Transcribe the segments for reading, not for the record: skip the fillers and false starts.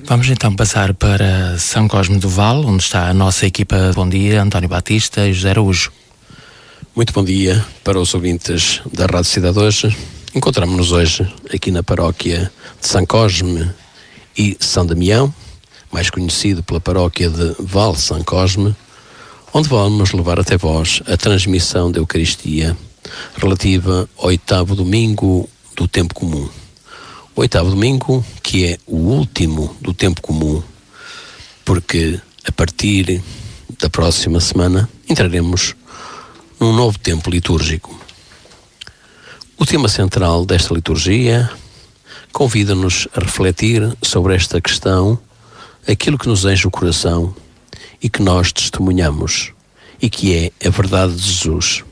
Vamos então passar para São Cosme do Val, onde está a nossa equipa. Bom dia, António Batista e José Araújo. Muito bom dia para os ouvintes da Rádio Cidade hoje. Encontramos-nos hoje aqui na paróquia de São Cosme e São Damião, mais conhecido pela paróquia de Val São Cosme, onde vamos levar até vós a transmissão da Eucaristia relativa ao 8º domingo do tempo comum. O 8º domingo, que é o último do tempo comum, porque a partir da próxima semana entraremos num novo tempo litúrgico. O tema central desta liturgia convida-nos a refletir sobre esta questão, aquilo que nos enche o coração e que nós testemunhamos, e que é a verdade de Jesus.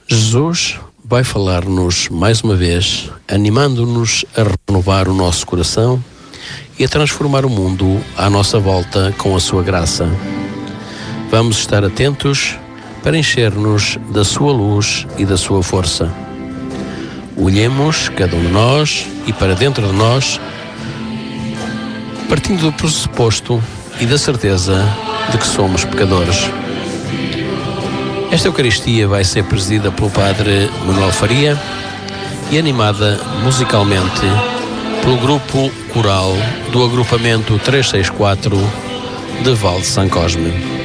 Jesus vai falar-nos mais uma vez, animando-nos a renovar o nosso coração e a transformar o mundo à nossa volta com a sua graça. Vamos estar atentos para encher-nos da sua luz e da sua força. Olhemos cada um de nós e para dentro de nós, partindo do pressuposto e da certeza de que somos pecadores. Esta Eucaristia vai ser presidida pelo Padre Manuel Faria e animada musicalmente pelo grupo coral do agrupamento 364 de Val de São Cosme.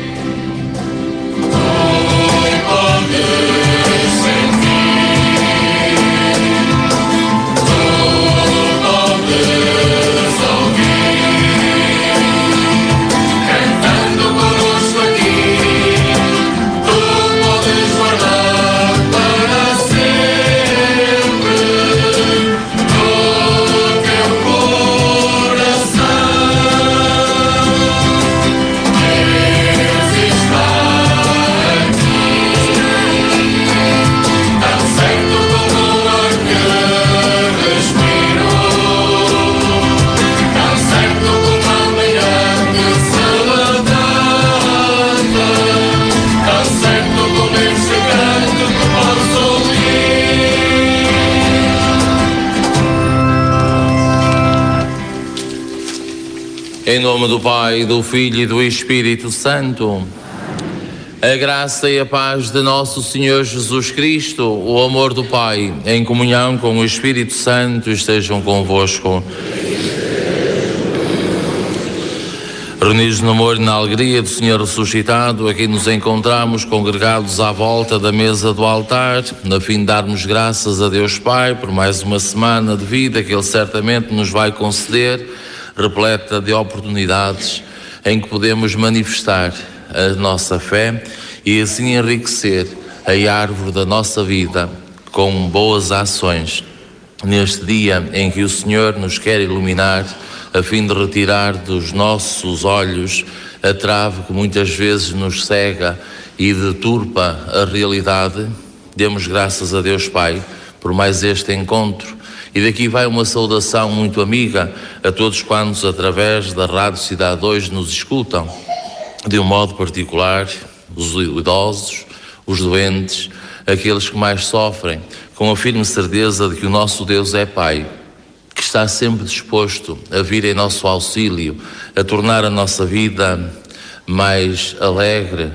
Em nome do Pai, do Filho e do Espírito Santo, a graça e a paz de nosso Senhor Jesus Cristo, o amor do Pai, em comunhão com o Espírito Santo, estejam convosco. Reunidos no amor e na alegria do Senhor ressuscitado, aqui nos encontramos congregados à volta da mesa do altar, a fim de darmos graças a Deus Pai por mais uma semana de vida que Ele certamente nos vai conceder, repleta de oportunidades em que podemos manifestar a nossa fé e assim enriquecer a árvore da nossa vida com boas ações. Neste dia em que o Senhor nos quer iluminar, a fim de retirar dos nossos olhos a trave que muitas vezes nos cega e deturpa a realidade, demos graças a Deus Pai por mais este encontro. E daqui vai uma saudação muito amiga a todos quantos através da Rádio Cidade hoje nos escutam, de um modo particular, os idosos, os doentes, aqueles que mais sofrem, com a firme certeza de que o nosso Deus é Pai, que está sempre disposto a vir em nosso auxílio, a tornar a nossa vida mais alegre.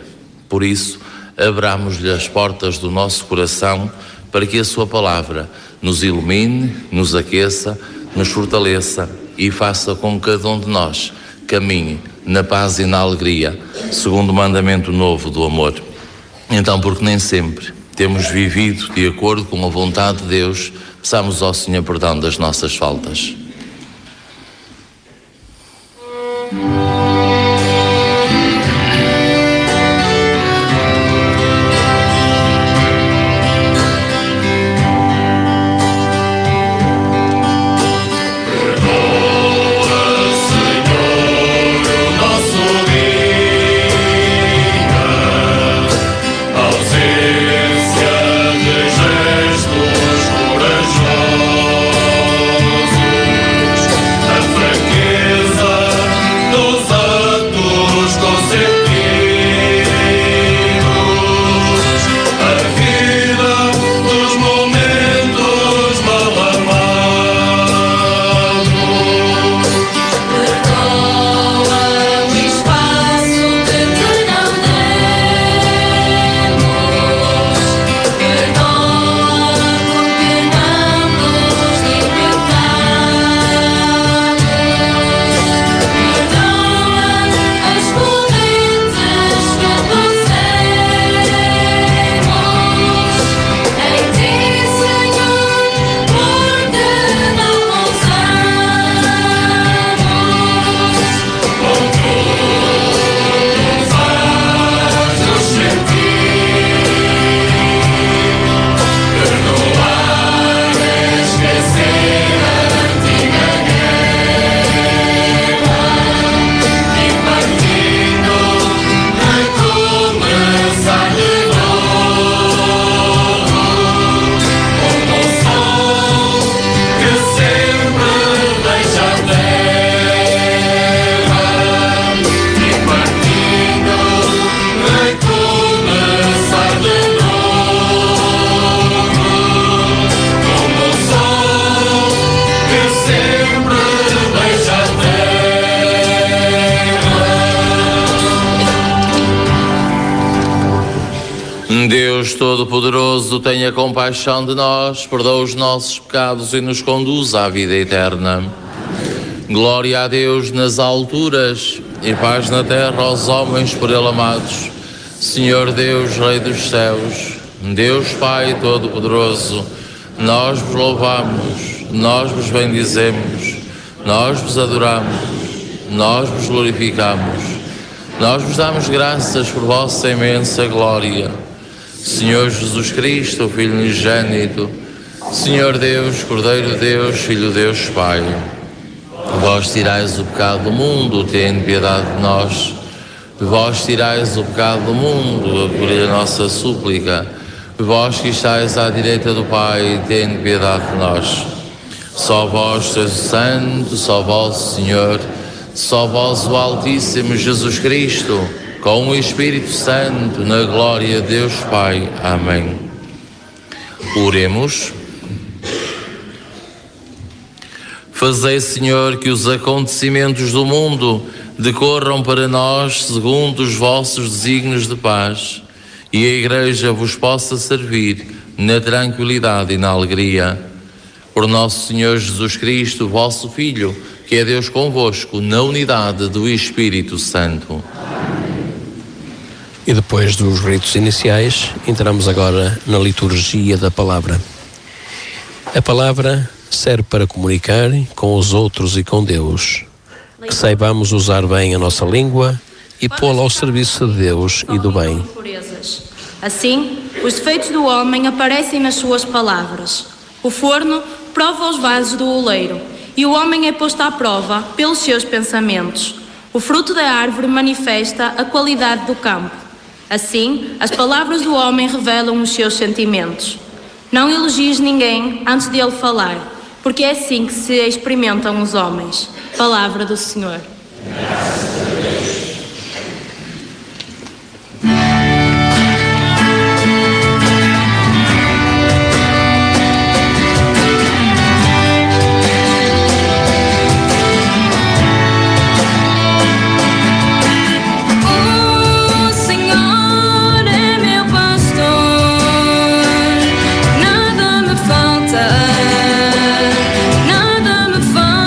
Por isso, abramos-lhe as portas do nosso coração para que a sua palavra nos ilumine, nos aqueça, nos fortaleça e faça com que cada um de nós caminhe na paz e na alegria, segundo o mandamento novo do amor. Então, porque nem sempre temos vivido de acordo com a vontade de Deus, peçamos ao Senhor perdão das nossas faltas. Ausência de gestos corajosos. Deus Todo-Poderoso, tenha compaixão de nós, perdoa os nossos pecados e nos conduza à vida eterna. Glória a Deus nas alturas e paz na terra aos homens por Ele amados. Senhor Deus, Rei dos céus, Deus Pai Todo-Poderoso, nós vos louvamos, nós vos bendizemos, nós vos adoramos, nós vos glorificamos, nós vos damos graças por vossa imensa glória. Senhor Jesus Cristo, Filho unigênito, Senhor Deus, Cordeiro de Deus, Filho de Deus Pai, vós tirais o pecado do mundo, tende piedade de nós. Vós tirais o pecado do mundo, acolhei a nossa súplica. Vós que estáis à direita do Pai, tende piedade de nós. Só vós sois o Santo, só vós o Senhor, só vós o Altíssimo Jesus Cristo, com o Espírito Santo, na glória de Deus Pai. Amém. Oremos. Fazei, Senhor, que os acontecimentos do mundo decorram para nós segundo os vossos desígnios de paz, e a Igreja vos possa servir na tranquilidade e na alegria. Por nosso Senhor Jesus Cristo, vosso Filho, que é Deus convosco, na unidade do Espírito Santo. E depois dos ritos iniciais, entramos agora na liturgia da palavra. A palavra serve para comunicar com os outros e com Deus. Que saibamos usar bem a nossa língua e pô-la ao serviço de Deus e do bem. Assim, os defeitos do homem aparecem nas suas palavras. O forno prova os vasos do oleiro, e o homem é posto à prova pelos seus pensamentos. O fruto da árvore manifesta a qualidade do campo. Assim, as palavras do homem revelam os seus sentimentos. Não elogies ninguém antes de ele falar, porque é assim que se experimentam os homens. Palavra do Senhor. Nada me falta.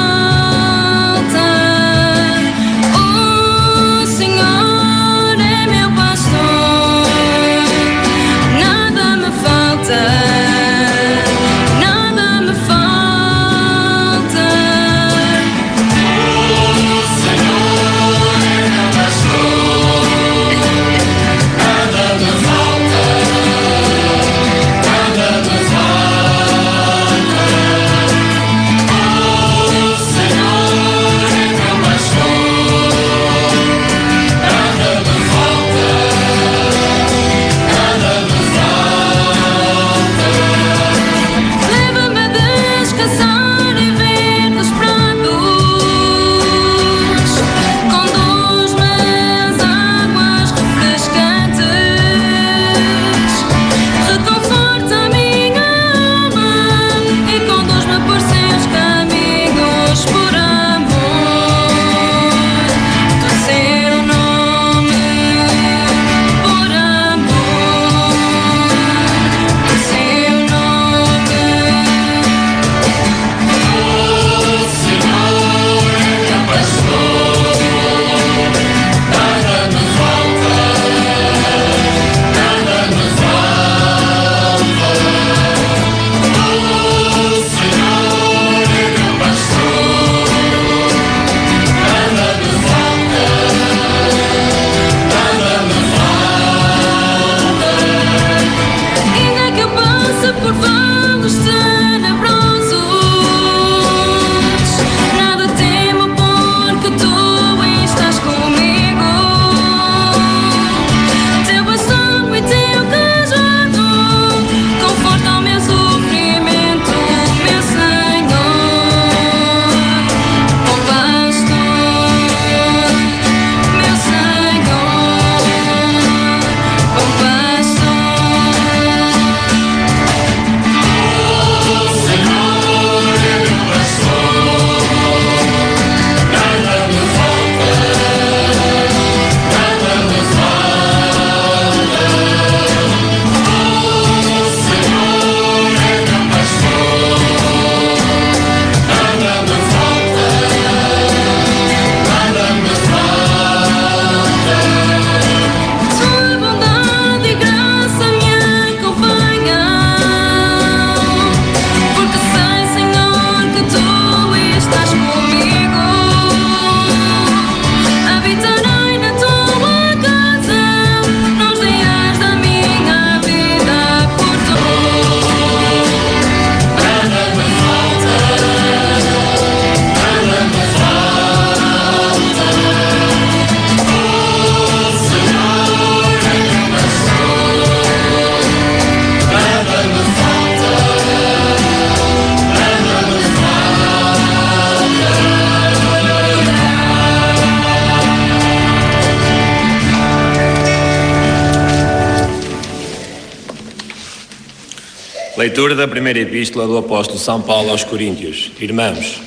Leitura da primeira epístola do apóstolo São Paulo aos Coríntios. Irmãos,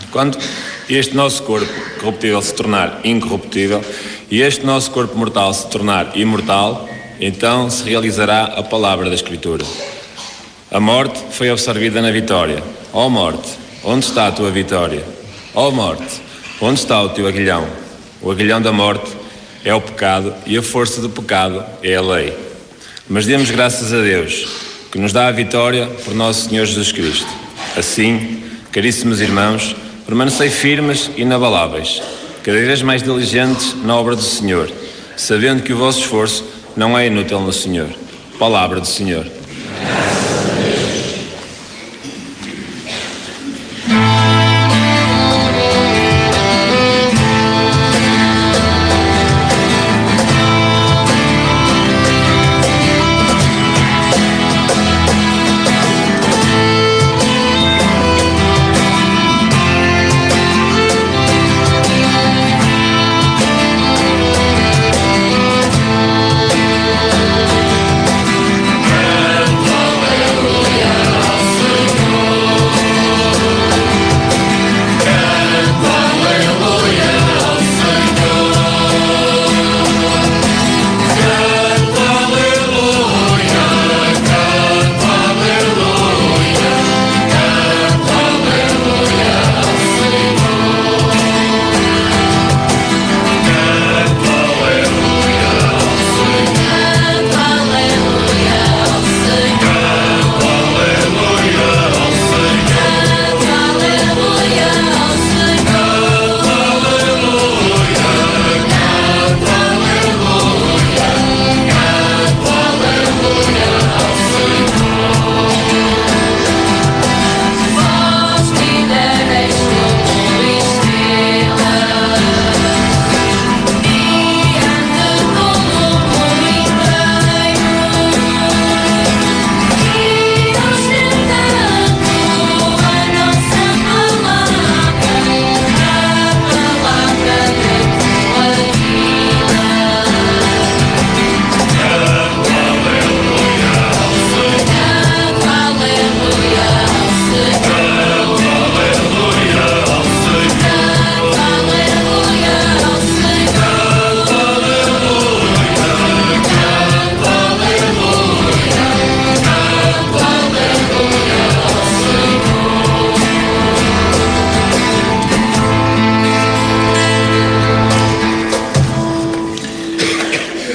quando este nosso corpo corruptível se tornar incorruptível e este nosso corpo mortal se tornar imortal, então se realizará a palavra da Escritura. A morte foi absorvida na vitória. Ó morte, onde está a tua vitória? Ó morte, onde está o teu aguilhão? O aguilhão da morte é o pecado e a força do pecado é a lei. Mas demos graças a Deus, que nos dá a vitória por nosso Senhor Jesus Cristo. Assim, caríssimos irmãos, permanecei firmes e inabaláveis, cada vez mais diligentes na obra do Senhor, sabendo que o vosso esforço não é inútil no Senhor. Palavra do Senhor.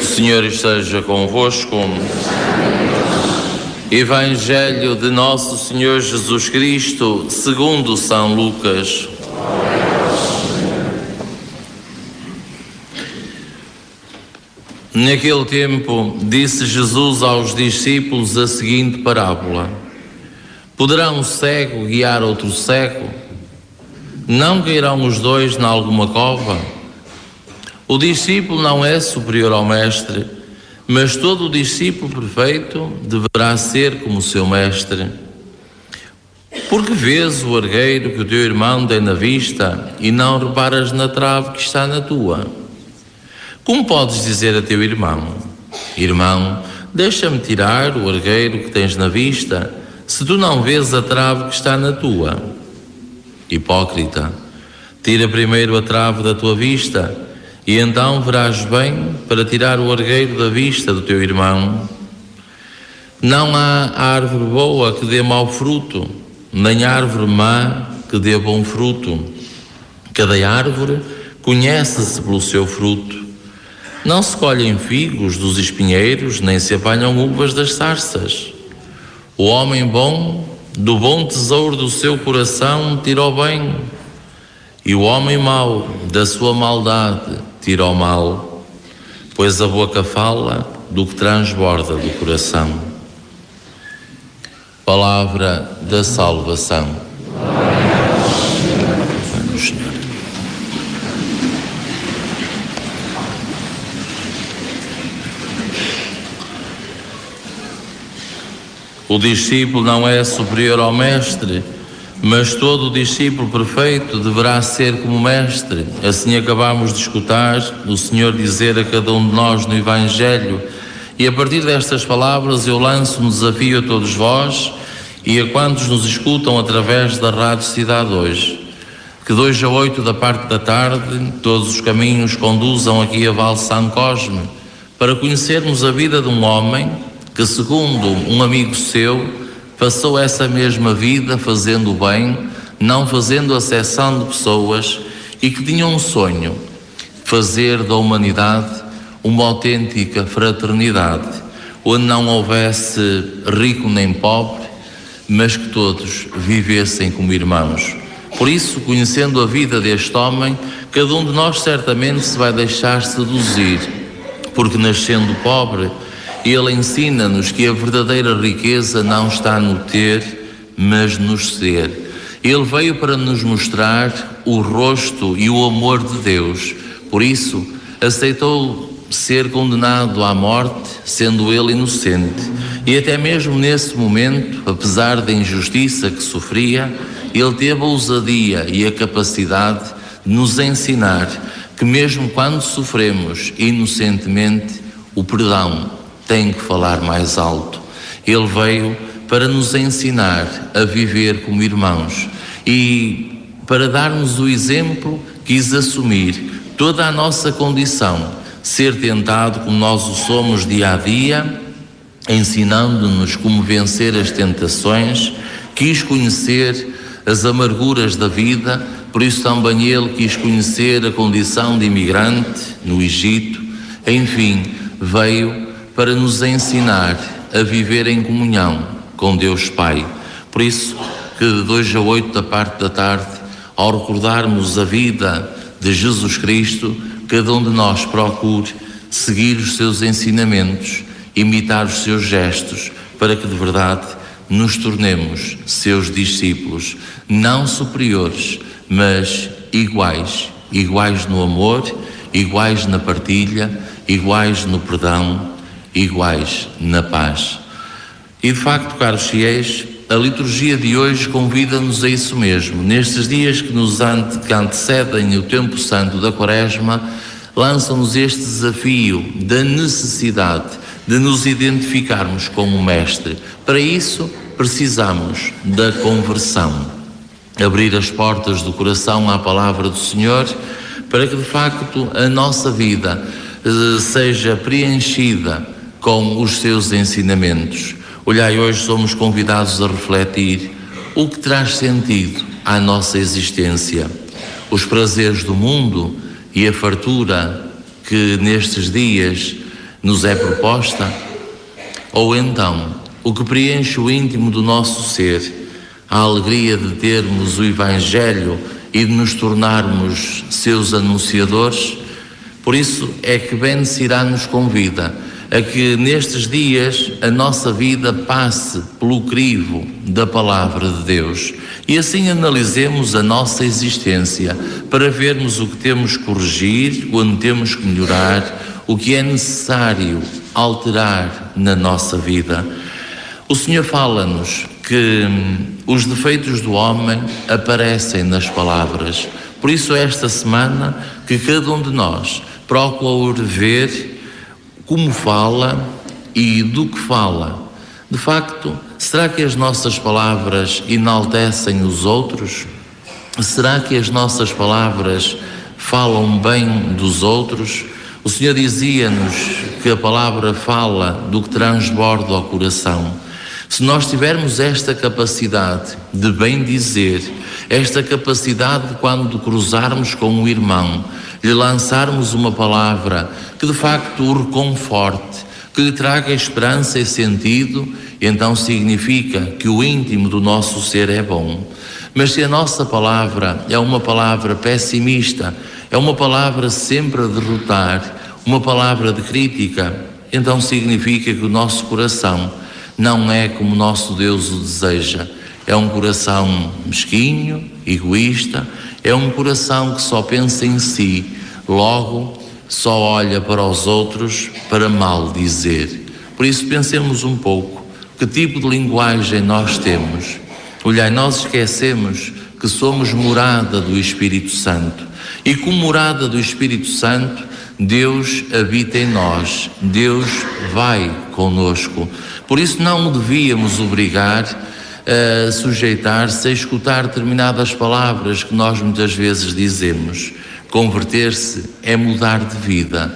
O Senhor esteja convosco. Evangelho de Nosso Senhor Jesus Cristo, segundo São Lucas. Naquele tempo, disse Jesus aos discípulos a seguinte parábola: Poderá um cego guiar outro cego? Não cairão os dois em alguma cova? O discípulo não é superior ao mestre, mas todo o discípulo perfeito deverá ser como o seu mestre. Porque vês o argueiro que o teu irmão tem na vista e não reparas na trave que está na tua? Como podes dizer a teu irmão: Irmão, deixa-me tirar o argueiro que tens na vista, se tu não vês a trave que está na tua? Hipócrita, tira primeiro a trave da tua vista, e então verás bem para tirar o argueiro da vista do teu irmão. Não há árvore boa que dê mau fruto, nem árvore má que dê bom fruto. Cada árvore conhece-se pelo seu fruto. Não se colhem figos dos espinheiros, nem se apanham uvas das sarças. O homem bom, do bom tesouro do seu coração, tira o bem, e o homem mau, da sua maldade, tira o mal, pois a boca fala do que transborda do coração. Palavra da salvação. Vamos, Senhor. O discípulo não é superior ao mestre, mas todo o discípulo perfeito deverá ser como mestre. Assim acabamos de escutar o Senhor dizer a cada um de nós no Evangelho, e a partir destas palavras eu lanço um desafio a todos vós e a quantos nos escutam através da Rádio Cidade hoje. Que 2 a 8 da parte da tarde, todos os caminhos conduzam aqui a Val São Cosme, para conhecermos a vida de um homem que, segundo um amigo seu, passou essa mesma vida fazendo o bem, não fazendo acepção de pessoas, e que tinha um sonho: fazer da humanidade uma autêntica fraternidade, onde não houvesse rico nem pobre, mas que todos vivessem como irmãos. Por isso, conhecendo a vida deste homem, cada um de nós certamente se vai deixar seduzir, porque nascendo pobre, ele ensina-nos que a verdadeira riqueza não está no ter, mas no ser. Ele veio para nos mostrar o rosto e o amor de Deus. Por isso, aceitou ser condenado à morte, sendo ele inocente. E até mesmo nesse momento, apesar da injustiça que sofria, ele teve a ousadia e a capacidade de nos ensinar que mesmo quando sofremos inocentemente, o perdão tem que falar mais alto. Ele veio para nos ensinar a viver como irmãos e para dar-nos o exemplo, quis assumir toda a nossa condição, ser tentado como nós o somos dia a dia, ensinando-nos como vencer as tentações, quis conhecer as amarguras da vida, por isso também ele quis conhecer a condição de imigrante no Egito. Enfim, veio para nos ensinar a viver em comunhão com Deus Pai. Por isso que de 2 a 8 da parte da tarde, ao recordarmos a vida de Jesus Cristo, cada um de nós procure seguir os seus ensinamentos, imitar os seus gestos, para que de verdade nos tornemos seus discípulos, não superiores, mas iguais, iguais no amor, iguais na partilha, iguais no perdão, iguais na paz. E de facto, caros fiéis, a liturgia de hoje convida-nos a isso mesmo. Nestes dias que que antecedem o tempo santo da Quaresma, lançam-nos este desafio da necessidade de nos identificarmos com o Mestre. Para isso, precisamos da conversão. Abrir as portas do coração à palavra do Senhor, para que de facto a nossa vida seja preenchida com os seus ensinamentos. Olhai, hoje somos convidados a refletir o que traz sentido à nossa existência. Os prazeres do mundo e a fartura que nestes dias nos é proposta? Ou então, o que preenche o íntimo do nosso ser, a alegria de termos o Evangelho e de nos tornarmos seus anunciadores? Por isso é que Bendecirá nos convida a que nestes dias a nossa vida passe pelo crivo da Palavra de Deus e assim analisemos a nossa existência para vermos o que temos que corrigir, onde temos que melhorar, o que é necessário alterar na nossa vida. O Senhor fala-nos que os defeitos do homem aparecem nas palavras. Por isso esta semana que cada um de nós procure ver como fala e do que fala. De facto, será que as nossas palavras enaltecem os outros? Será que as nossas palavras falam bem dos outros? O Senhor dizia-nos que a palavra fala do que transborda ao coração. Se nós tivermos esta capacidade de bem dizer, esta capacidade de quando cruzarmos com o irmão, lhe lançarmos uma palavra que de facto o reconforte, que lhe traga esperança e sentido, então significa que o íntimo do nosso ser é bom. Mas se a nossa palavra é uma palavra pessimista, é uma palavra sempre a derrotar, uma palavra de crítica, então significa que o nosso coração não é como o nosso Deus o deseja. É um coração mesquinho, egoísta, é um coração que só pensa em si, logo só olha para os outros para mal dizer. Por isso pensemos um pouco, que tipo de linguagem nós temos? Olhai, nós esquecemos que somos morada do Espírito Santo e como morada do Espírito Santo, Deus habita em nós, Deus vai conosco. Por isso não o devíamos obrigar a sujeitar-se a escutar determinadas palavras que nós muitas vezes dizemos. Converter-se é mudar de vida.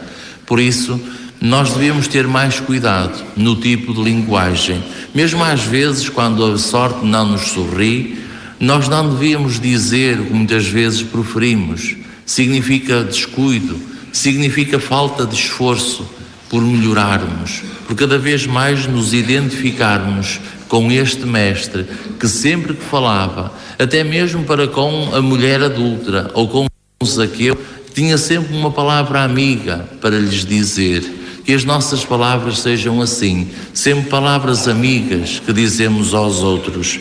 Por isso, nós devemos ter mais cuidado no tipo de linguagem. Mesmo às vezes, quando a sorte não nos sorri, nós não devíamos dizer o que muitas vezes proferimos. Significa descuido, significa falta de esforço por melhorarmos, por cada vez mais nos identificarmos com este mestre que sempre que falava, até mesmo para com a mulher adúltera ou com Zaqueu, tinha sempre uma palavra amiga para lhes dizer. Que as nossas palavras sejam assim, sempre palavras amigas que dizemos aos outros.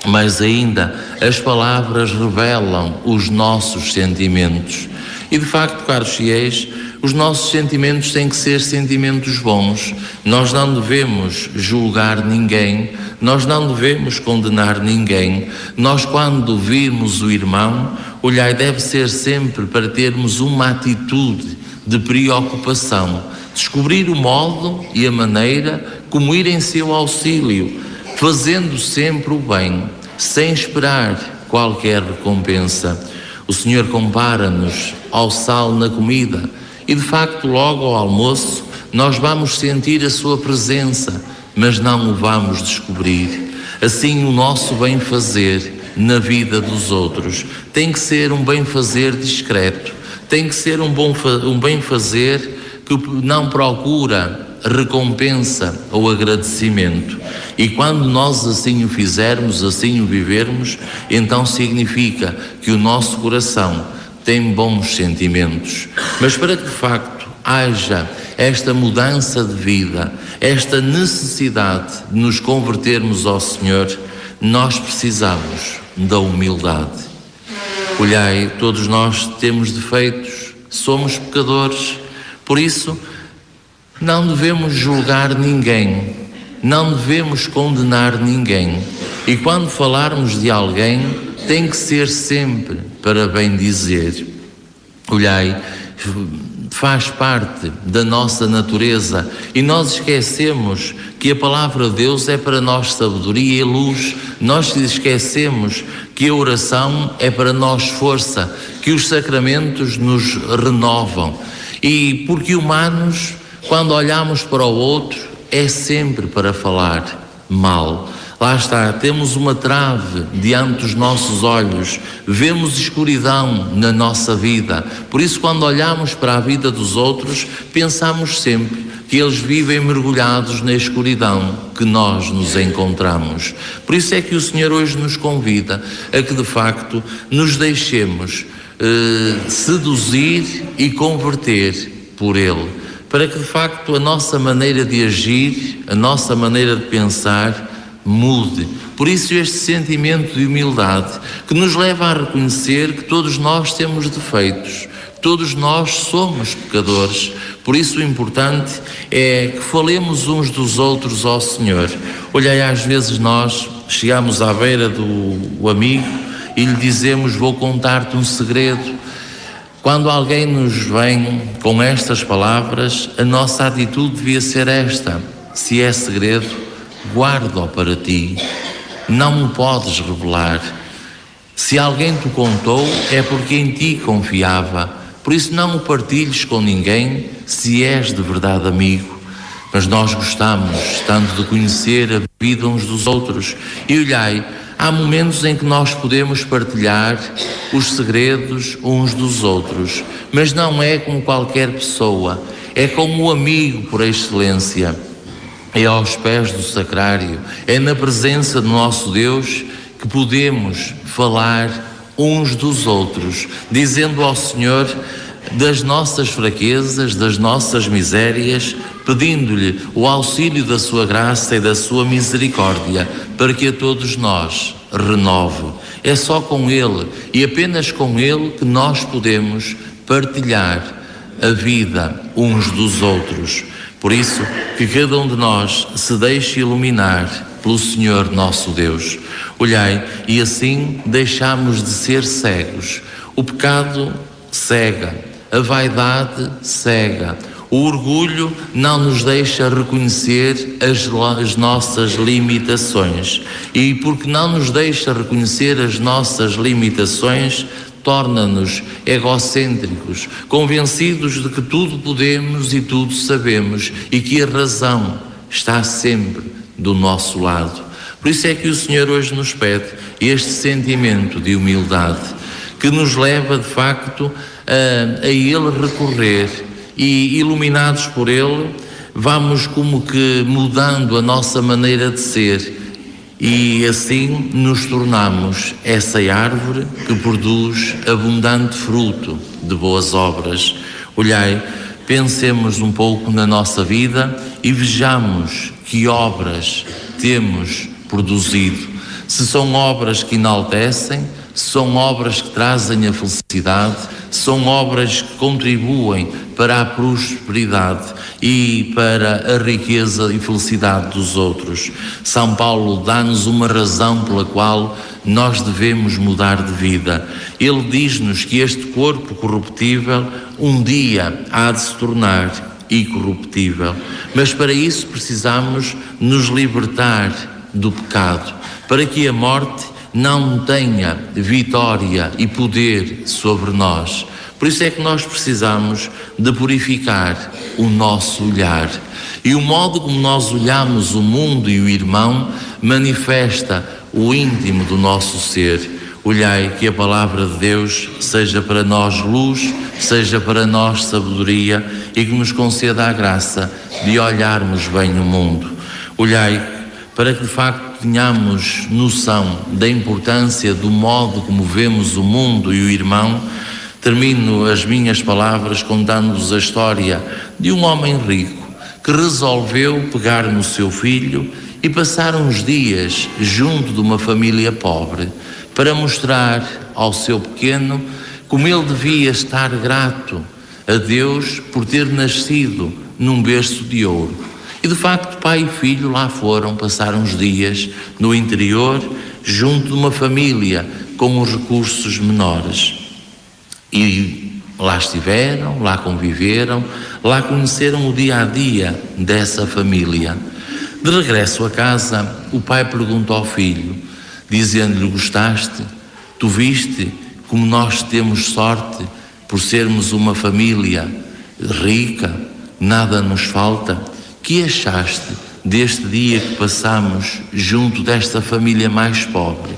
Mas ainda, as palavras revelam os nossos sentimentos. E de facto, caros fiéis, os nossos sentimentos têm que ser sentimentos bons. Nós não devemos julgar ninguém, nós não devemos condenar ninguém. Nós, quando virmos o irmão, olhai, deve ser sempre para termos uma atitude de preocupação, descobrir o modo e a maneira como ir em seu auxílio, fazendo sempre o bem, sem esperar qualquer recompensa. O Senhor compara-nos ao sal na comida e, de facto, logo ao almoço, nós vamos sentir a sua presença, mas não o vamos descobrir. Assim, o nosso bem-fazer na vida dos outros tem que ser um bem-fazer discreto, tem que ser um bem-fazer que não procura recompensa ou agradecimento. E quando nós assim o fizermos, assim o vivermos, então significa que o nosso coração tem bons sentimentos. Mas para que de facto haja esta mudança de vida, esta necessidade de nos convertermos ao Senhor, nós precisamos da humildade. Olhai, todos nós temos defeitos, somos pecadores, por isso não devemos julgar ninguém, não devemos condenar ninguém. E quando falarmos de alguém, tem que ser sempre para bem dizer. Olhai, faz parte da nossa natureza e nós esquecemos que a palavra de Deus é para nós sabedoria e luz. Nós esquecemos que a oração é para nós força, que os sacramentos nos renovam. E porque humanos, quando olhamos para o outro, é sempre para falar mal. Lá está, temos uma trave diante dos nossos olhos, vemos escuridão na nossa vida. Por isso, quando olhamos para a vida dos outros, pensamos sempre que eles vivem mergulhados na escuridão que nós nos encontramos. Por isso é que o Senhor hoje nos convida a que de facto nos deixemos seduzir e converter por Ele, para que de facto a nossa maneira de agir, a nossa maneira de pensar mude. Por isso este sentimento de humildade que nos leva a reconhecer que todos nós temos defeitos, todos nós somos pecadores. Por isso o importante é que falemos uns dos outros ao Senhor. Olhai, às vezes nós chegamos à beira do amigo e lhe dizemos: vou contar-te um segredo. Quando alguém nos vem com estas palavras, a nossa atitude devia ser esta: se é segredo, guarda-o para ti, não o podes revelar. Se alguém te contou, é porque em ti confiava, por isso não o partilhes com ninguém, se és de verdade amigo. Mas nós gostamos tanto de conhecer a vida uns dos outros, e olhai, há momentos em que nós podemos partilhar os segredos uns dos outros, mas não é com qualquer pessoa, é com o amigo por excelência. É aos pés do sacrário, é na presença do nosso Deus que podemos falar uns dos outros, dizendo ao Senhor das nossas fraquezas, das nossas misérias, pedindo-lhe o auxílio da sua graça e da sua misericórdia, para que a todos nós renove. É só com Ele e apenas com Ele que nós podemos partilhar a vida uns dos outros. Por isso, que cada um de nós se deixe iluminar pelo Senhor nosso Deus. Olhai, e assim deixamos de ser cegos. O pecado cega, a vaidade cega, O orgulho não nos deixa reconhecer as nossas limitações. E porque não nos deixa reconhecer as nossas limitações, torna-nos egocêntricos, convencidos de que tudo podemos e tudo sabemos e que a razão está sempre do nosso lado. Por isso é que o Senhor hoje nos pede este sentimento de humildade, que nos leva de facto a Ele recorrer, e iluminados por Ele vamos como que mudando a nossa maneira de ser, e assim nos tornamos essa árvore que produz abundante fruto de boas obras. Olhai, pensemos um pouco na nossa vida e vejamos que obras temos produzido. Se são obras que enaltecem, se são obras que trazem a felicidade, são obras que contribuem para a prosperidade e para a riqueza e felicidade dos outros. São Paulo dá-nos uma razão pela qual nós devemos mudar de vida. Ele diz-nos que este corpo corruptível um dia há de se tornar incorruptível, mas para isso precisamos nos libertar do pecado, para que a morte não tenha vitória e poder sobre nós. Por isso é que nós precisamos de purificar o nosso olhar. E o modo como nós olhamos o mundo e o irmão manifesta o íntimo do nosso ser. Olhai, que a palavra de Deus seja para nós luz, seja para nós sabedoria e que nos conceda a graça de olharmos bem o mundo. Olhai, para que de facto tenhamos noção da importância do modo como vemos o mundo e o irmão. Termino as minhas palavras contando-vos a história de um homem rico que resolveu pegar no seu filho e passar uns dias junto de uma família pobre para mostrar ao seu pequeno como ele devia estar grato a Deus por ter nascido num berço de ouro. E de facto pai e filho lá foram passar uns dias no interior junto de uma família com os recursos menores. E lá estiveram, lá conviveram, lá conheceram o dia-a-dia dessa família. De regresso a casa, o pai perguntou ao filho, dizendo-lhe: gostaste? Tu viste como nós temos sorte por sermos uma família rica, nada nos falta? Que achaste deste dia que passamos junto desta família mais pobre?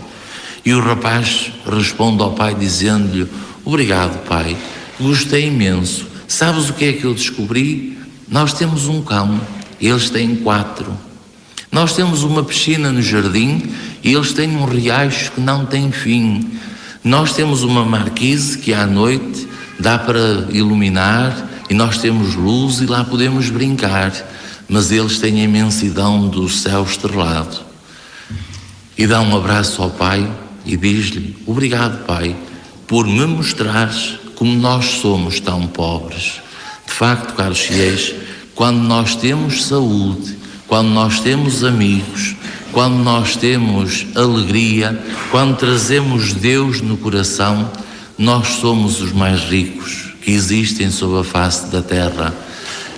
E o rapaz responde ao pai dizendo-lhe: obrigado, pai, gostei imenso. Sabes o que é que eu descobri? Nós temos um cão, eles têm 4. Nós temos uma piscina no jardim e eles têm um riacho que não tem fim. Nós temos uma marquise que à noite dá para iluminar e nós temos luz e lá podemos brincar, mas eles têm a imensidão do céu estrelado. E dá um abraço ao pai e diz-lhe: obrigado, pai, por me mostrares como nós somos tão pobres. De facto, caros fiéis, quando nós temos saúde, quando nós temos amigos, quando nós temos alegria, quando trazemos Deus no coração, nós somos os mais ricos que existem sobre a face da terra.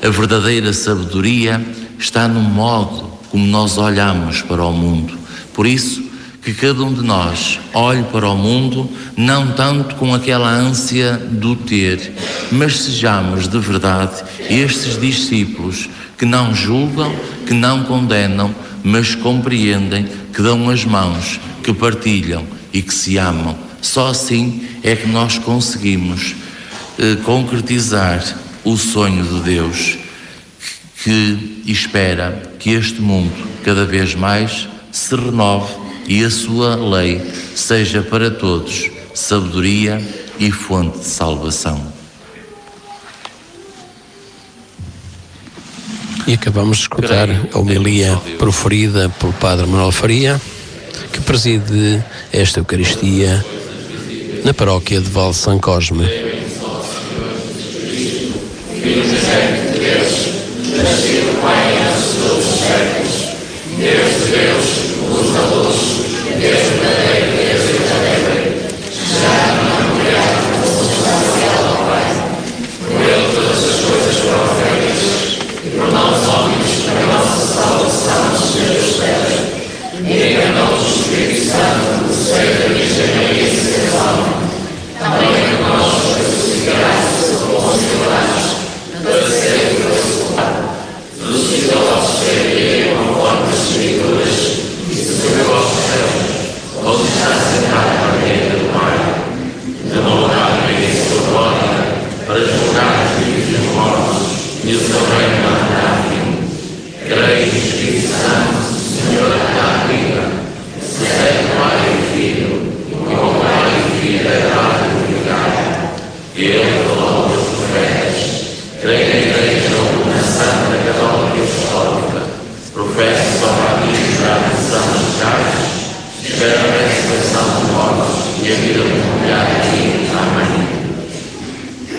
A verdadeira sabedoria está no modo como nós olhamos para o mundo. Por isso, que cada um de nós olhe para o mundo não tanto com aquela ânsia do ter, mas sejamos de verdade estes discípulos que não julgam, que não condenam, mas compreendem, que dão as mãos, que partilham e que se amam. Só assim é que nós conseguimos concretizar o sonho de Deus, que espera que este mundo cada vez mais se renove e a sua lei seja para todos sabedoria e fonte de salvação. E acabamos de escutar a homilia proferida pelo Padre Manuel Faria, que preside esta Eucaristia na paróquia de Val de São Cosme. Por ele todas as coisas foram feitas.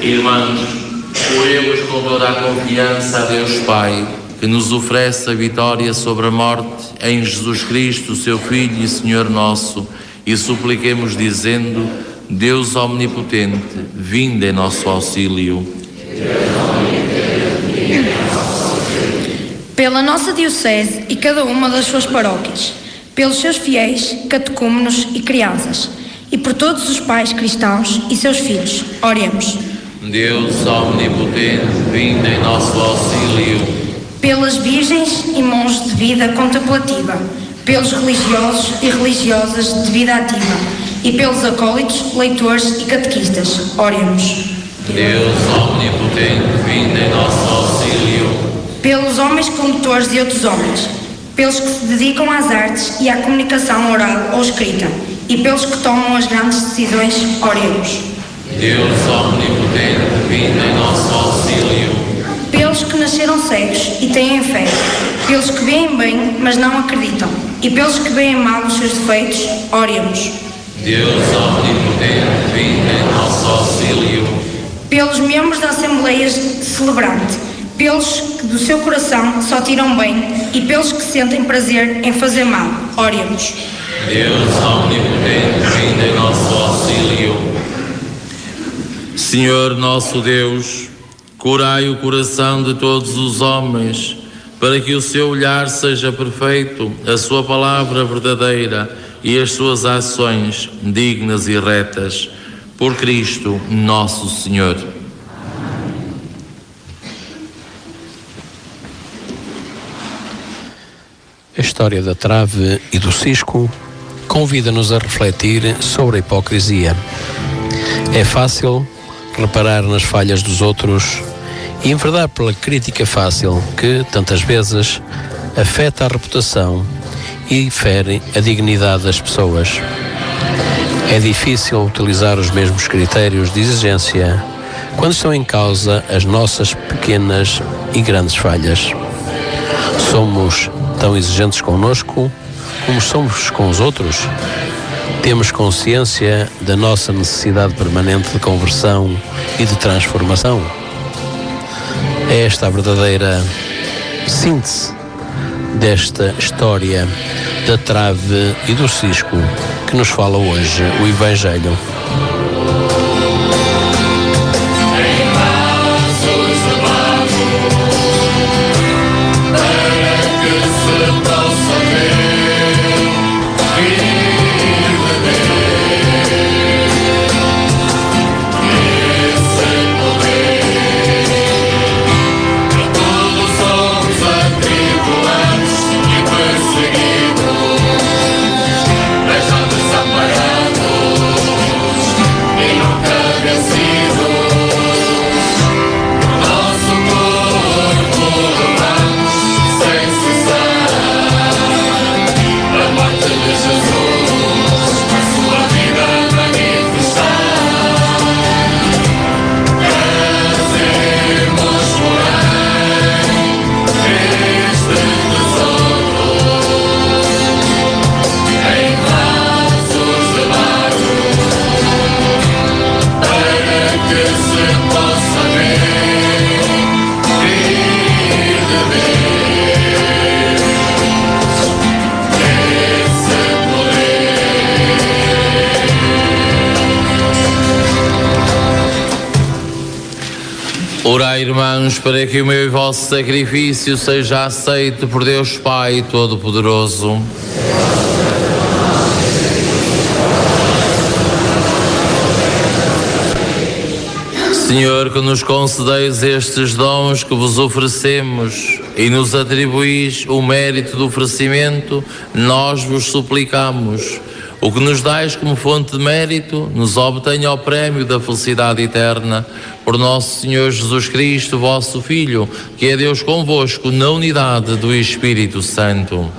Irmãos, oremos com toda a confiança a Deus Pai, que nos oferece a vitória sobre a morte em Jesus Cristo, seu Filho e Senhor nosso, e supliquemos dizendo: Deus omnipotente, vinde em nosso auxílio. Pela nossa Diocese e cada uma das suas paróquias, pelos seus fiéis, catecúmenos e crianças, e por todos os pais cristãos e seus filhos, oremos. Deus omnipotente, vinde em nosso auxílio. Pelas virgens e monges de vida contemplativa, pelos religiosos e religiosas de vida ativa, e pelos acólitos, leitores e catequistas, oremos. Deus omnipotente, vinde em nosso auxílio. Pelos homens condutores de outros homens, pelos que se dedicam às artes e à comunicação oral ou escrita, e pelos que tomam as grandes decisões, oremos. Deus omnipotente, vinde em nosso auxílio. Pelos que nasceram cegos e têm fé, pelos que veem bem, mas não acreditam, e pelos que veem mal os seus defeitos, oremos. Deus omnipotente, vinde em nosso auxílio. Pelos membros da Assembleia Celebrante, pelos que do seu coração só tiram bem, e pelos que sentem prazer em fazer mal, oremos. Deus omnipotente, vinde em nosso auxílio. Senhor nosso Deus, curai o coração de todos os homens, para que o seu olhar seja perfeito, a sua palavra verdadeira e as suas ações dignas e retas. Por Cristo nosso Senhor. A história da trave e do cisco convida-nos a refletir sobre a hipocrisia. É fácil reparar nas falhas dos outros e enverdar pela crítica fácil que, tantas vezes, afeta a reputação e fere a dignidade das pessoas. É difícil utilizar os mesmos critérios de exigência quando estão em causa as nossas pequenas e grandes falhas. Somos tão exigentes connosco como somos com os outros? Temos consciência da nossa necessidade permanente de conversão e de transformação? É esta a verdadeira síntese desta história da trave e do cisco que nos fala hoje o Evangelho. Orai, irmãos, para que o meu e vosso sacrifício seja aceito por Deus Pai Todo-Poderoso. Senhor, que nos concedeis estes dons que vos oferecemos e nos atribuís o mérito do oferecimento, nós vos suplicamos. O que nos dais como fonte de mérito, nos obtenha o prémio da felicidade eterna. Por nosso Senhor Jesus Cristo, vosso Filho, que é Deus convosco, na unidade do Espírito Santo.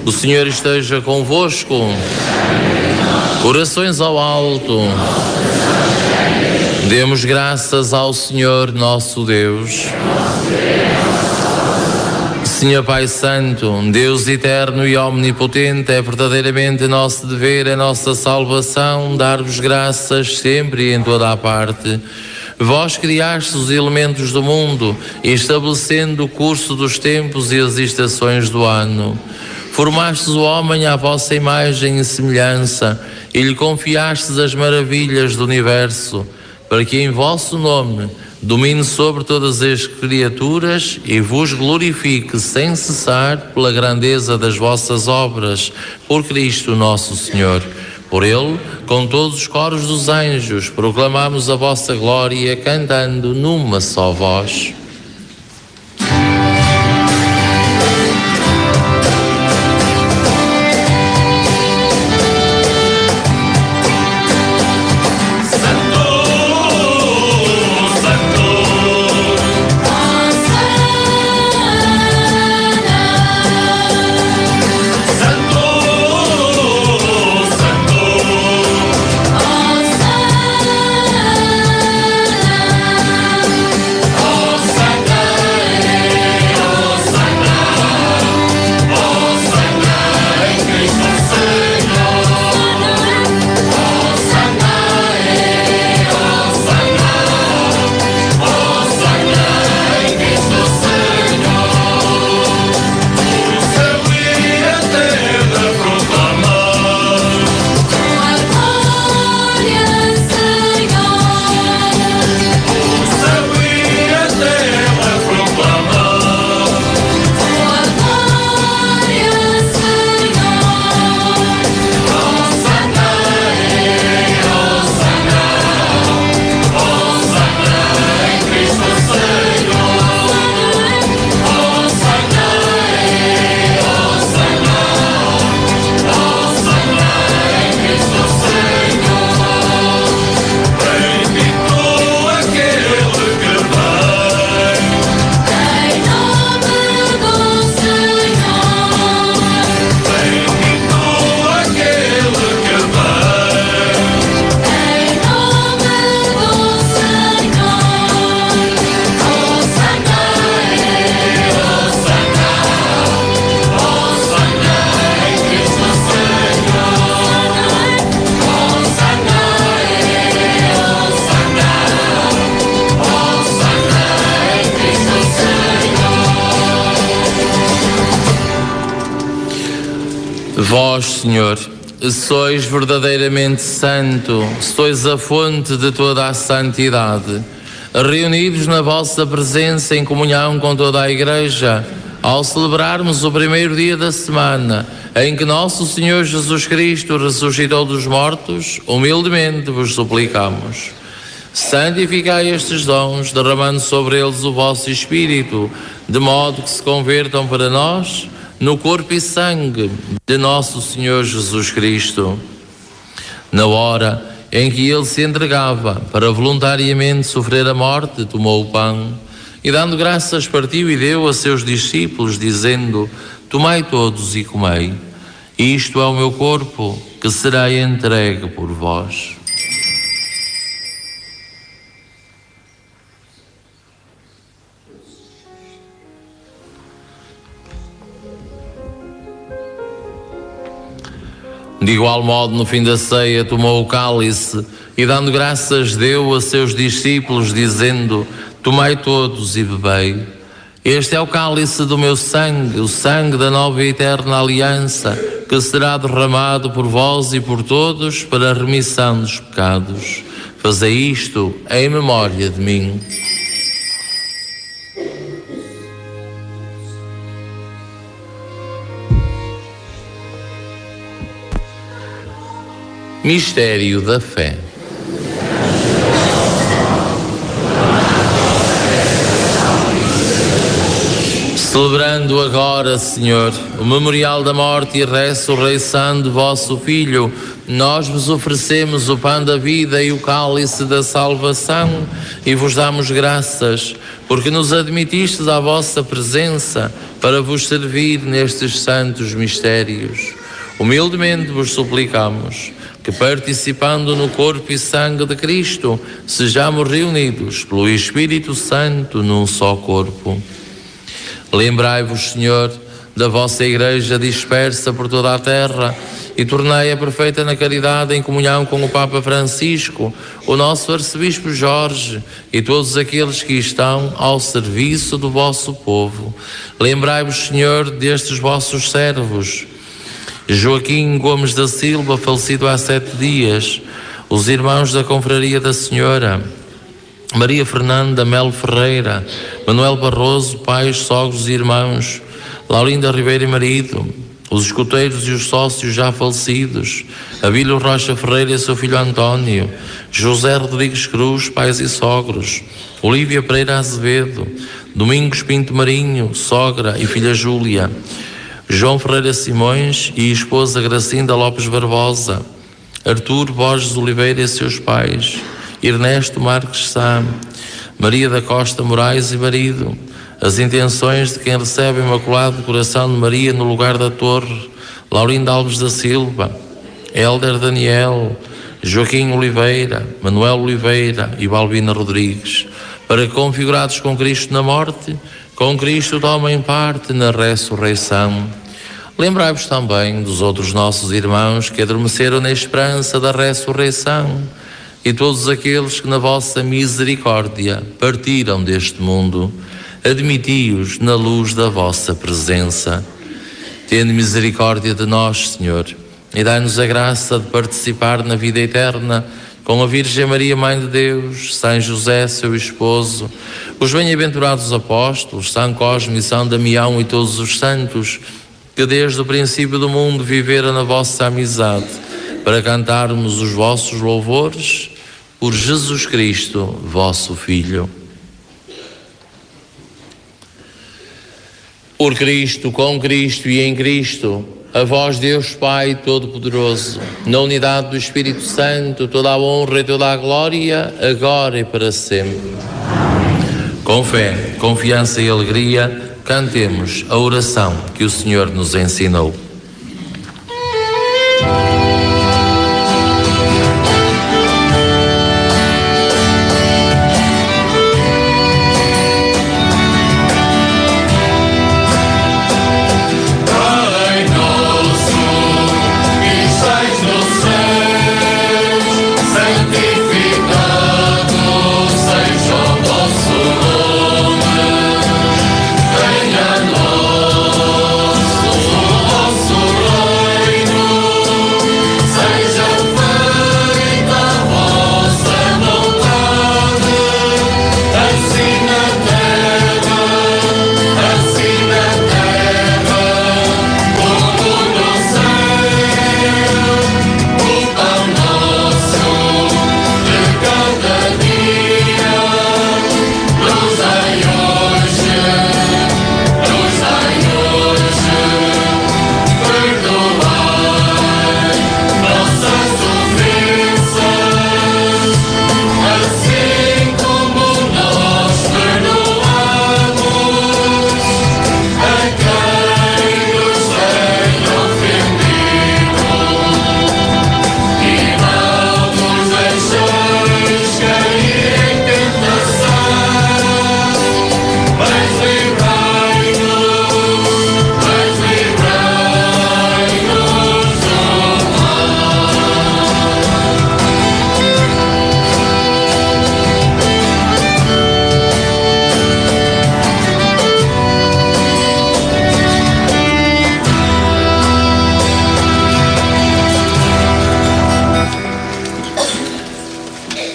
O Senhor esteja convosco. Corações ao alto. Demos graças ao Senhor nosso Deus. Senhor Pai Santo, Deus eterno e omnipotente, é verdadeiramente nosso dever, é nossa salvação, dar-vos graças sempre e em toda a parte. Vós criastes os elementos do mundo, estabelecendo o curso dos tempos e as estações do ano. Formastes o homem à vossa imagem e semelhança e lhe confiastes as maravilhas do universo, para que em vosso nome domine sobre todas as criaturas e vos glorifique sem cessar pela grandeza das vossas obras, por Cristo nosso Senhor. Por Ele, com todos os coros dos anjos, proclamamos a vossa glória, cantando numa só voz. Vós, Senhor, sois verdadeiramente santo, sois a fonte de toda a santidade. Reunidos na vossa presença em comunhão com toda a Igreja, ao celebrarmos o primeiro dia da semana em que nosso Senhor Jesus Cristo ressuscitou dos mortos, humildemente vos suplicamos. Santificai estes dons, derramando sobre eles o vosso Espírito, de modo que se convertam para nós no corpo e sangue de nosso Senhor Jesus Cristo. Na hora em que ele se entregava para voluntariamente sofrer a morte, tomou o pão e, dando graças, partiu e deu a seus discípulos, dizendo: tomai todos e comei, isto é o meu corpo que será entregue por vós. De igual modo, no fim da ceia, tomou o cálice e, dando graças, deu a seus discípulos, dizendo: tomai todos e bebei. Este é o cálice do meu sangue, o sangue da nova e eterna aliança, que será derramado por vós e por todos para a remissão dos pecados. Fazei isto em memória de mim. Mistério da fé. Celebrando agora, Senhor, o memorial da morte e ressurreição de vosso Filho, nós vos oferecemos o pão da vida e o cálice da salvação e vos damos graças, porque nos admitistes à vossa presença para vos servir nestes santos mistérios. Humildemente vos suplicamos que, participando no corpo e sangue de Cristo, sejamos reunidos pelo Espírito Santo num só corpo. Lembrai-vos, Senhor, da vossa Igreja dispersa por toda a terra e tornei-a perfeita na caridade em comunhão com o Papa Francisco, o nosso Arcebispo Jorge e todos aqueles que estão ao serviço do vosso povo. Lembrai-vos, Senhor, destes vossos servos, Joaquim Gomes da Silva, falecido há 7 dias, os irmãos da Confraria da Senhora, Maria Fernanda Melo Ferreira, Manuel Barroso, pais, sogros e irmãos, Laurinda Ribeiro e marido, os escuteiros e os sócios já falecidos, Abílio Rocha Ferreira e seu filho António, José Rodrigues Cruz, pais e sogros, Olívia Pereira Azevedo, Domingos Pinto Marinho, sogra e filha Júlia, João Ferreira Simões e esposa Gracinda Lopes Barbosa, Artur Borges Oliveira e seus pais, Ernesto Marques Sá, Maria da Costa Moraes e marido, as intenções de quem recebe o Imaculado Coração de Maria no lugar da Torre, Laurinda Alves da Silva, Hélder Daniel, Joaquim Oliveira, Manuel Oliveira e Balbina Rodrigues, para que, configurados com Cristo na morte, com Cristo tomem parte na ressurreição. Lembrai-vos também dos outros nossos irmãos que adormeceram na esperança da ressurreição e todos aqueles que na vossa misericórdia partiram deste mundo. Admiti-os na luz da vossa presença. Tende misericórdia de nós, Senhor, e dai-nos a graça de participar na vida eterna com a Virgem Maria, Mãe de Deus, São José, seu esposo, os bem-aventurados apóstolos, São Cosme e São Damião e todos os santos, que desde o princípio do mundo viveram na vossa amizade, para cantarmos os vossos louvores por Jesus Cristo, vosso Filho. Por Cristo, com Cristo e em Cristo, a vós, Deus Pai Todo-Poderoso, na unidade do Espírito Santo, toda a honra e toda a glória, agora e para sempre. Com fé, confiança e alegria, cantemos a oração que o Senhor nos ensinou.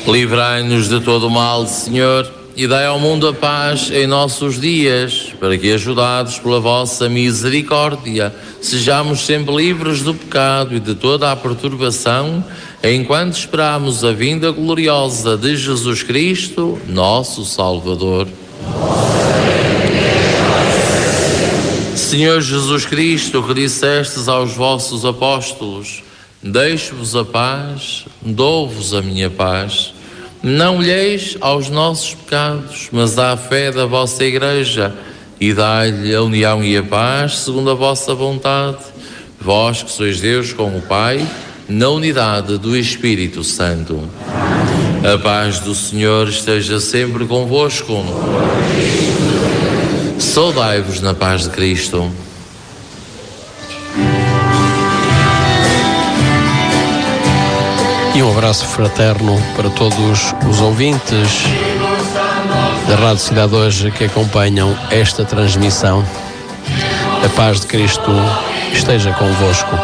Livrai-nos de todo o mal, Senhor, e dai ao mundo a paz em nossos dias, para que, ajudados pela vossa misericórdia, sejamos sempre livres do pecado e de toda a perturbação, enquanto esperamos a vinda gloriosa de Jesus Cristo, nosso Salvador. Senhor Jesus Cristo, que dissestes aos vossos apóstolos: deixo-vos a paz, dou-vos a minha paz. Não olheis aos nossos pecados, mas à fé da vossa Igreja, e dai-lhe a união e a paz, segundo a vossa vontade. Vós que sois Deus com o Pai, na unidade do Espírito Santo. A paz do Senhor esteja sempre convosco. Saudai-vos na paz de Cristo. E um abraço fraterno para todos os ouvintes da Rádio Cidade Hoje que acompanham esta transmissão. A paz de Cristo esteja convosco.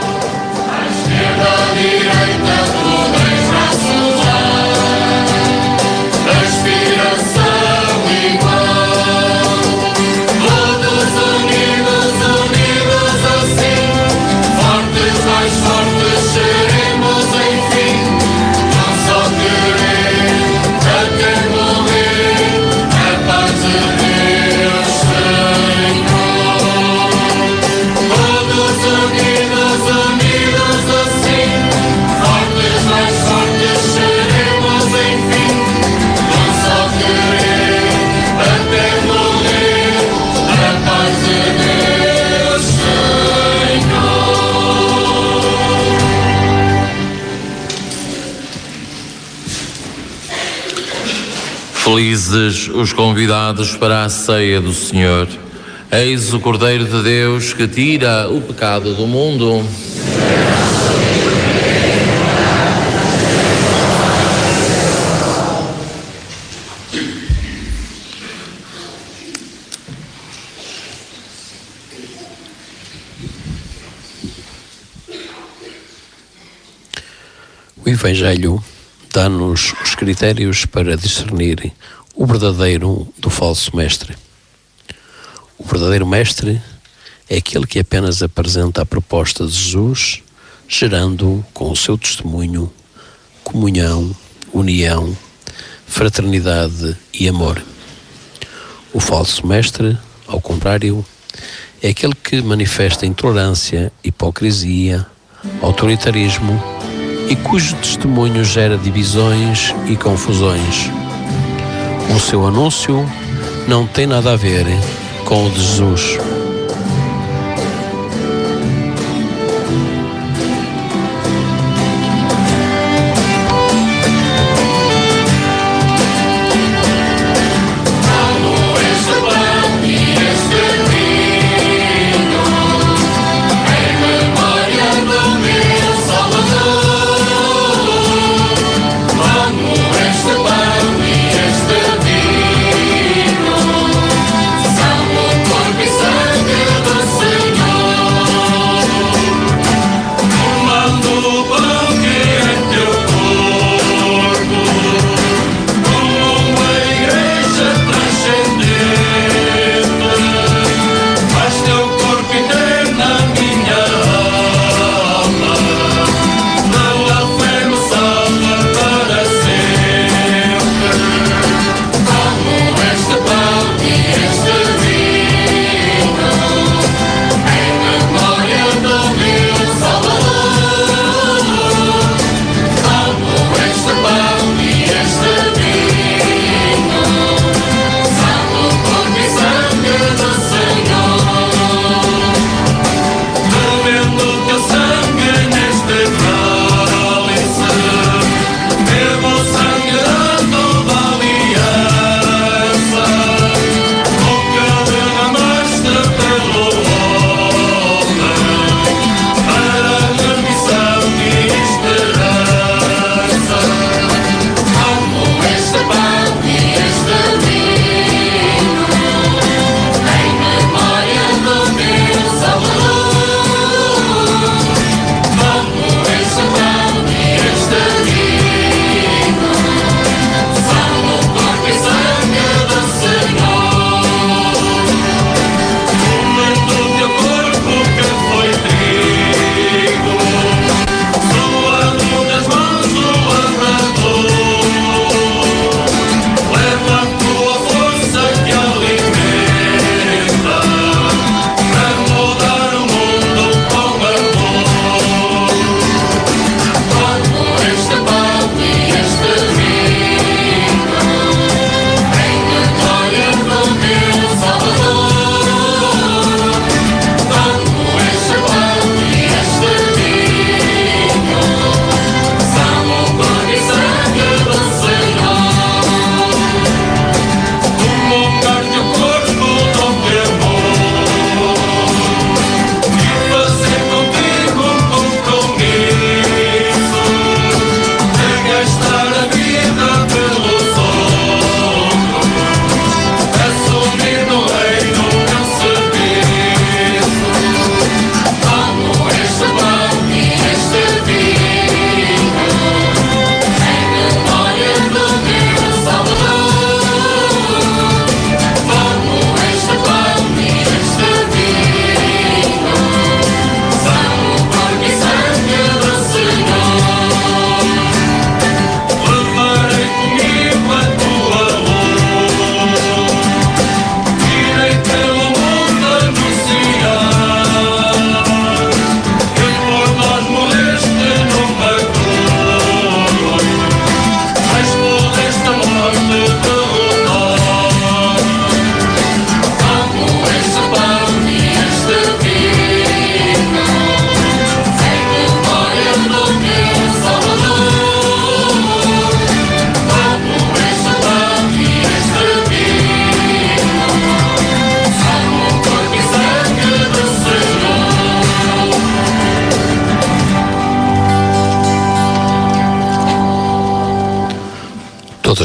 Felizes os convidados para a ceia do Senhor. Eis o Cordeiro de Deus que tira o pecado do mundo. O Evangelho dá-nos os critérios para discernir o verdadeiro do falso mestre. O verdadeiro mestre é aquele que apenas apresenta a proposta de Jesus, gerando com o seu testemunho comunhão, união, fraternidade e amor. O falso mestre, ao contrário, é aquele que manifesta intolerância, hipocrisia, autoritarismo e cujo testemunho gera divisões e confusões. O seu anúncio não tem nada a ver com o de Jesus. Sangue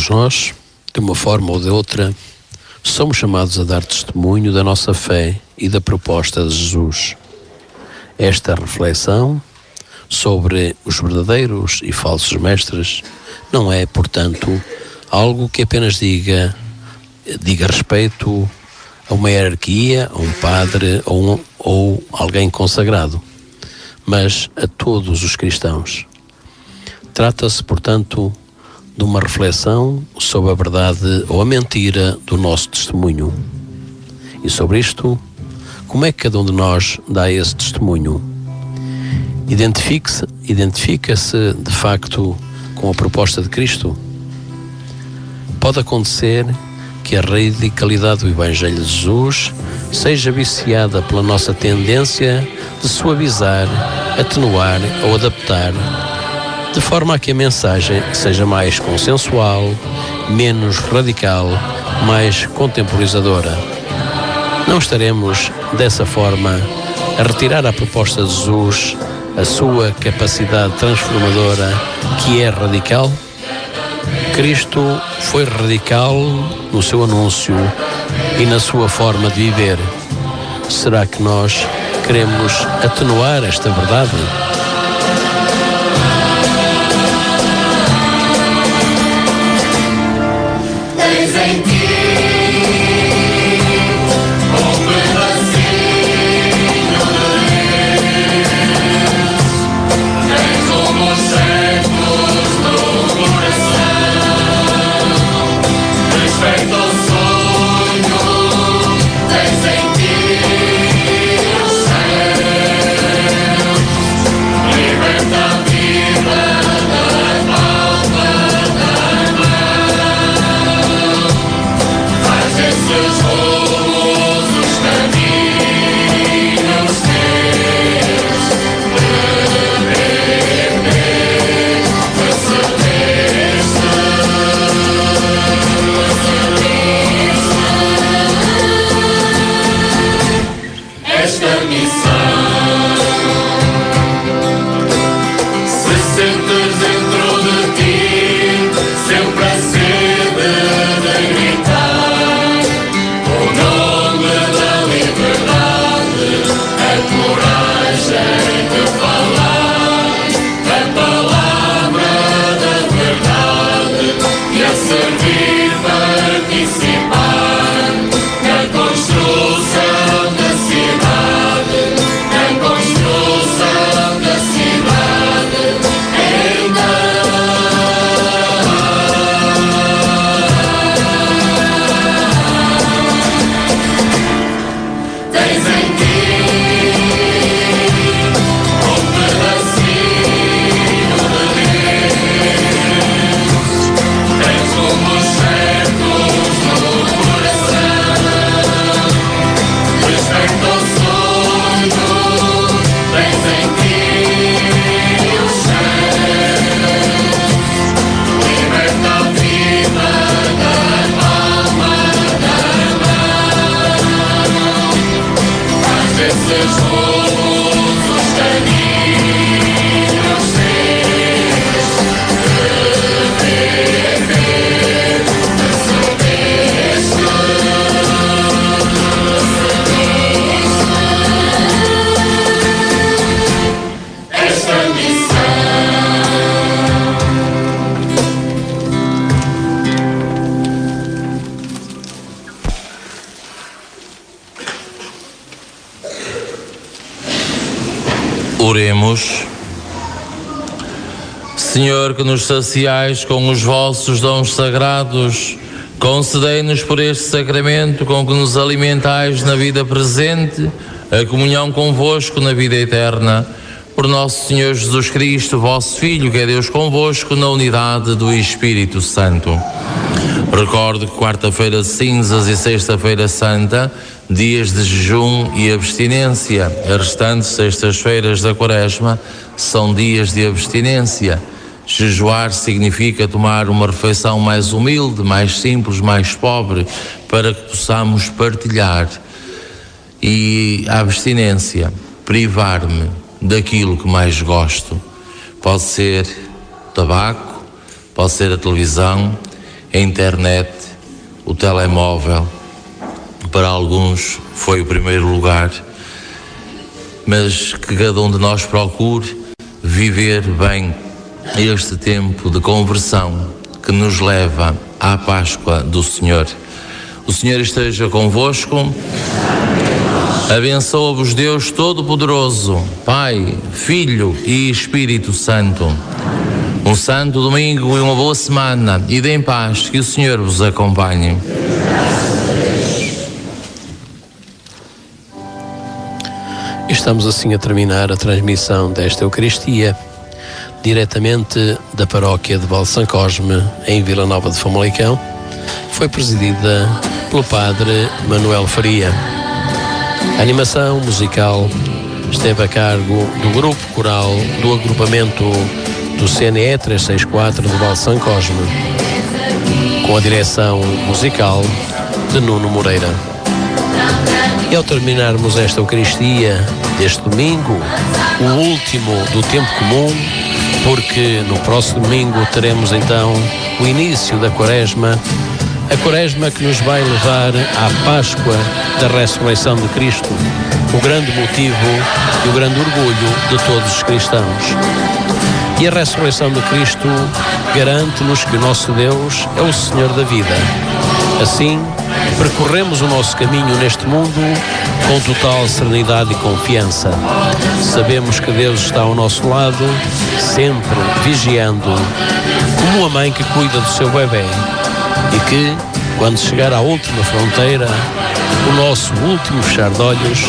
Todos nós, de uma forma ou de outra, somos chamados a dar testemunho da nossa fé e da proposta de Jesus. Esta reflexão sobre os verdadeiros e falsos mestres não é, portanto, algo que apenas diga respeito a uma hierarquia, a um padre ou alguém consagrado, mas a todos os cristãos. Trata-se, portanto, de uma reflexão sobre a verdade ou a mentira do nosso testemunho. E sobre isto, como é que cada um de nós dá esse testemunho? Identifica-se de facto com a proposta de Cristo? Pode acontecer que a radicalidade do Evangelho de Jesus seja viciada pela nossa tendência de suavizar, atenuar ou adaptar, de forma a que a mensagem seja mais consensual, menos radical, mais contemporizadora. Não estaremos, dessa forma, a retirar à proposta de Jesus a sua capacidade transformadora, que é radical? Cristo foi radical no seu anúncio e na sua forma de viver. Será que nós queremos atenuar esta verdade? Oremos. Senhor, que nos saciais com os vossos dons sagrados, concedei-nos por este sacramento com que nos alimentais na vida presente, a comunhão convosco na vida eterna. Por nosso Senhor Jesus Cristo, vosso Filho, que é Deus convosco, na unidade do Espírito Santo. Recordo que quarta-feira de cinzas e sexta-feira santa, dias de jejum e abstinência. As restantes sextas-feiras da Quaresma são dias de abstinência. Jejuar significa tomar uma refeição mais humilde, mais simples, mais pobre, para que possamos partilhar. E a abstinência, privar-me daquilo que mais gosto. Pode ser tabaco, pode ser a televisão, a internet, o telemóvel, para alguns foi o primeiro lugar, mas que cada um de nós procure viver bem este tempo de conversão que nos leva à Páscoa do Senhor. O Senhor esteja convosco. Abençoa-vos Deus Todo-Poderoso, Pai, Filho e Espírito Santo. Um santo domingo e uma boa semana, e de em paz, que o Senhor vos acompanhe. Estamos assim a terminar a transmissão desta Eucaristia, diretamente da paróquia de Val São Cosme, em Vila Nova de Famalicão. Foi presidida pelo Padre Manuel Faria. A animação musical esteve a cargo do grupo coral do agrupamento do CNE 364 de Val São Cosme, com a direção musical de Nuno Moreira. E ao terminarmos esta Eucaristia deste domingo, o último do tempo comum, porque no próximo domingo teremos então o início da Quaresma, a Quaresma que nos vai levar à Páscoa da ressurreição de Cristo, o grande motivo e o grande orgulho de todos os cristãos. E a ressurreição de Cristo garante-nos que o nosso Deus é o Senhor da vida. Assim, percorremos o nosso caminho neste mundo com total serenidade e confiança. Sabemos que Deus está ao nosso lado, sempre vigiando, como uma mãe que cuida do seu bebê, e que, quando chegar à última fronteira, o nosso último fechar de olhos,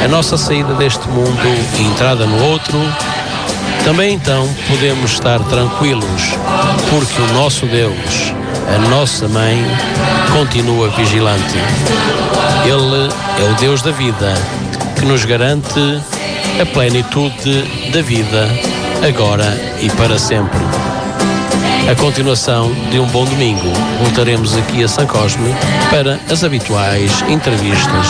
a nossa saída deste mundo e entrada no outro, também então podemos estar tranquilos, porque o nosso Deus, a nossa mãe, continua vigilante. Ele é o Deus da vida, que nos garante a plenitude da vida, agora e para sempre. A continuação de um bom domingo, voltaremos aqui a São Cosme para as habituais entrevistas.